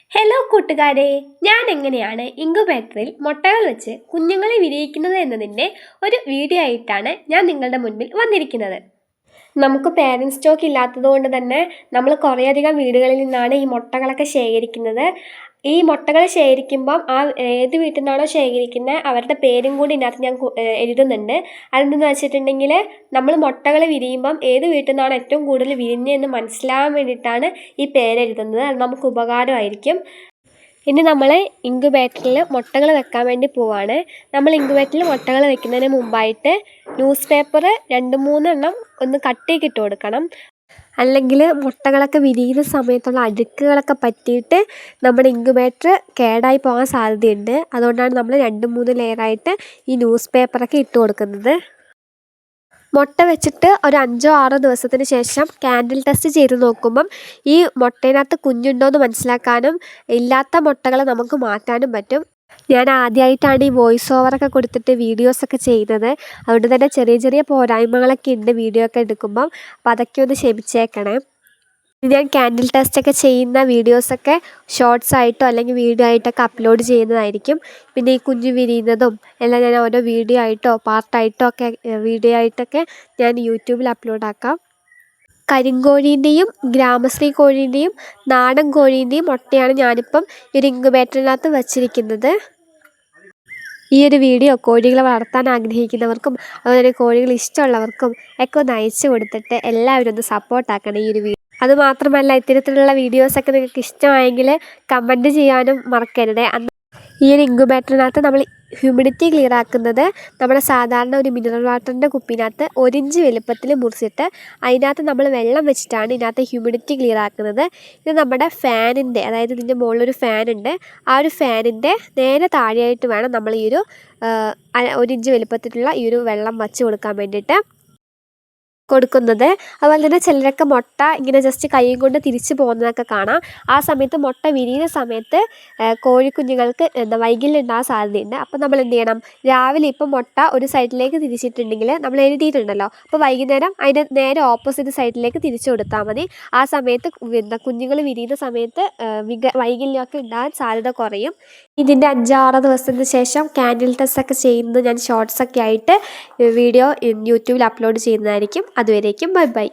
Hello കൂട്ടുകാരെ, ഞാൻ എങ്ങനെയാണ് ഇൻക്യുബേറ്ററിൽ മുട്ടകൾ വെച്ച് കുഞ്ഞുങ്ങളെ വിരിയിക്കുന്നത് എന്നതിൻ്റെ ഒരു വീഡിയോ ആയിട്ടാണ് ഞാൻ നിങ്ങളുടെ മുൻപിൽ വന്നിരിക്കുന്നത്. നമുക്ക് പേരൻറ് സ്റ്റോക്ക് ഇല്ലാത്തത് കൊണ്ട് തന്നെ നമ്മൾ കുറേയധികം വീടുകളിൽ നിന്നാണ് ഈ മുട്ടകളൊക്കെ ശേഖരിക്കുന്നത്. ഈ മുട്ടകൾ ശേഖരിക്കുമ്പം ഏത് വീട്ടിൽ നിന്നാണോ ശേഖരിക്കുന്നത് അവരുടെ പേരും കൂടി ഇതിനകത്ത് ഞാൻ എഴുതുന്നുണ്ട്. അതെന്തെന്ന് വെച്ചിട്ടുണ്ടെങ്കിൽ നമ്മൾ മുട്ടകൾ വിരിയുമ്പം ഏത് വീട്ടിൽ നിന്നാണ് ഏറ്റവും കൂടുതൽ വിരിഞ്ഞതെന്ന് മനസ്സിലാകാൻ വേണ്ടിയിട്ടാണ് ഈ പേരെഴുതുന്നത്. അത് നമുക്ക് ഉപകാരമായിരിക്കും. ഇനി നമ്മൾ ഇൻക്യുബേറ്ററിൽ മുട്ടകൾ വെക്കാൻ വേണ്ടി പോവാണ്. നമ്മൾ ഇൻക്യുബേറ്ററിൽ മുട്ടകൾ വെക്കുന്നതിന് മുമ്പായിട്ട് ന്യൂസ് പേപ്പർ 2-3 എണ്ണം ഒന്ന് കട്ടിയൊക്കെ ഇട്ട് കൊടുക്കണം. അല്ലെങ്കിൽ മുട്ടകളൊക്കെ വിരിയുന്ന സമയത്തുള്ള അഴുക്കുകളൊക്കെ പറ്റിയിട്ട് നമ്മുടെ ഇൻക്യുബേറ്റർ കേടായി പോകാൻ സാധ്യതയുണ്ട്. അതുകൊണ്ടാണ് നമ്മൾ 2-3 ലെയറായിട്ട് ഈ ന്യൂസ് പേപ്പറൊക്കെ ഇട്ട് കൊടുക്കുന്നത്. മുട്ട വെച്ചിട്ട് ഒരു 5-6 ദിവസത്തിന് ശേഷം ക്യാൻഡിൽ ടെസ്റ്റ് ചെയ്ത് നോക്കുമ്പം ഈ മുട്ടേനകത്ത് കുഞ്ഞുണ്ടോ എന്ന് മനസ്സിലാക്കാനും ഇല്ലാത്ത മുട്ടകൾ നമുക്ക് മാറ്റാനും പറ്റും. ഞാൻ ആദ്യമായിട്ടാണ് ഈ വോയിസ് ഓവറൊക്കെ കൊടുത്തിട്ട് വീഡിയോസൊക്കെ ചെയ്യുന്നത്. അതുകൊണ്ട് തന്നെ ചെറിയ ചെറിയ പോരായ്മകളൊക്കെ ഉണ്ട് വീഡിയോ ഒക്കെ എടുക്കുമ്പം. അപ്പോൾ അതൊക്കെ ഒന്ന് ക്ഷമിച്ചേക്കണേ. ഞാൻ ക്യാൻഡിൽ ടെസ്റ്റൊക്കെ ചെയ്യുന്ന വീഡിയോസൊക്കെ ഷോർട്സ് ആയിട്ടോ അല്ലെങ്കിൽ വീഡിയോ ആയിട്ടൊക്കെ അപ്ലോഡ് ചെയ്യുന്നതായിരിക്കും. പിന്നെ ഈ കുഞ്ഞ് വിരിയുന്നതും എല്ലാം ഞാൻ ഓരോ വീഡിയോ ആയിട്ടോ പാർട്ടായിട്ടോ ഒക്കെ വീഡിയോ ആയിട്ടൊക്കെ ഞാൻ യൂട്യൂബിൽ അപ്ലോഡ് ആക്കാം. കരിങ്കോഴീൻ്റെയും ഗ്രാമശ്രീ കോഴീൻ്റെയും നാടൻ കോഴീൻ്റെയും മുട്ടയാണ് ഞാനിപ്പം ഒരു ഇൻക്യുബേറ്ററിനകത്ത് വച്ചിരിക്കുന്നത്. ഈ ഒരു വീഡിയോ കോഴികളെ വളർത്താൻ ആഗ്രഹിക്കുന്നവർക്കും അതുപോലെ കോഴികൾ ഇഷ്ടമുള്ളവർക്കും ഒക്കെ ഒന്ന് അയച്ചു കൊടുത്തിട്ട് എല്ലാവരും ഒന്ന് സപ്പോർട്ടാക്കണം ഈ ഒരു വീഡിയോ. അതുമാത്രമല്ല, ഇത്തരത്തിലുള്ള വീഡിയോസൊക്കെ നിങ്ങൾക്ക് ഇഷ്ടമായെങ്കിൽ കമൻറ്റ് ചെയ്യാനും മറക്കരുത്. ഈ ഒരു ഇൻക്യുബേറ്ററിനകത്ത് നമ്മൾ ഹ്യൂമിഡിറ്റി ക്ലിയർ ആക്കുന്നത് നമ്മുടെ സാധാരണ ഒരു മിനറൽ വാട്ടറിൻ്റെ കുപ്പിനകത്ത് 1 ഇഞ്ച് വലുപ്പത്തിൽ മുറിച്ചിട്ട് അതിനകത്ത് നമ്മൾ വെള്ളം വെച്ചിട്ടാണ് ഇതിനകത്ത് ഹ്യൂമിഡിറ്റി ക്ലിയർ ആക്കുന്നത്. ഇത് നമ്മുടെ ഫാനിൻ്റെ, അതായത് ഇതിൻ്റെ മുകളിലൊരു ഫാനുണ്ട്, ആ ഒരു ഫാനിൻ്റെ നേരെ താഴെയായിട്ട് വേണം നമ്മൾ ഈ ഒരു 1 ഇഞ്ച് വലുപ്പത്തിലുള്ള ഈ ഒരു വെള്ളം വച്ച് കൊടുക്കാൻ വേണ്ടിയിട്ട് കൊടുക്കുന്നത്. അതുപോലെ തന്നെ ചിലരൊക്കെ മുട്ട ഇങ്ങനെ ജസ്റ്റ് കൈ കൊണ്ട് തിരിച്ച് പോകുന്നതൊക്കെ കാണാം. ആ സമയത്ത് മുട്ട വിരിയുന്ന സമയത്ത് കോഴിക്കുഞ്ഞുങ്ങൾക്ക് വൈകല്യമുണ്ടാകാൻ സാധ്യതയുണ്ട്. അപ്പോൾ നമ്മൾ എന്ത് ചെയ്യണം, രാവിലെ ഇപ്പം മുട്ട ഒരു സൈഡിലേക്ക് തിരിച്ചിട്ടുണ്ടെങ്കിൽ നമ്മൾ എഴുതിയിട്ടുണ്ടല്ലോ, അപ്പോൾ വൈകുന്നേരം അതിൻ്റെ നേരെ ഓപ്പോസിറ്റ് സൈഡിലേക്ക് തിരിച്ചു കൊടുത്താൽ മതി. ആ സമയത്ത് കുഞ്ഞുങ്ങൾ വിരിയുന്ന സമയത്ത് വൈകല്യമൊക്കെ ഉണ്ടാകാൻ സാധ്യത കുറയും. ഇതിൻ്റെ 5-6 ദിവസത്തിന് ശേഷം ക്യാൻഡിൽ ടെസ്റ്റൊക്കെ ചെയ്യുന്നത് ഞാൻ ഷോർട്സൊക്കെ ആയിട്ട് വീഡിയോ യൂട്യൂബിൽ അപ്ലോഡ് ചെയ്യുന്നതായിരിക്കും. അതുവരേക്കും ബൈ ബൈ.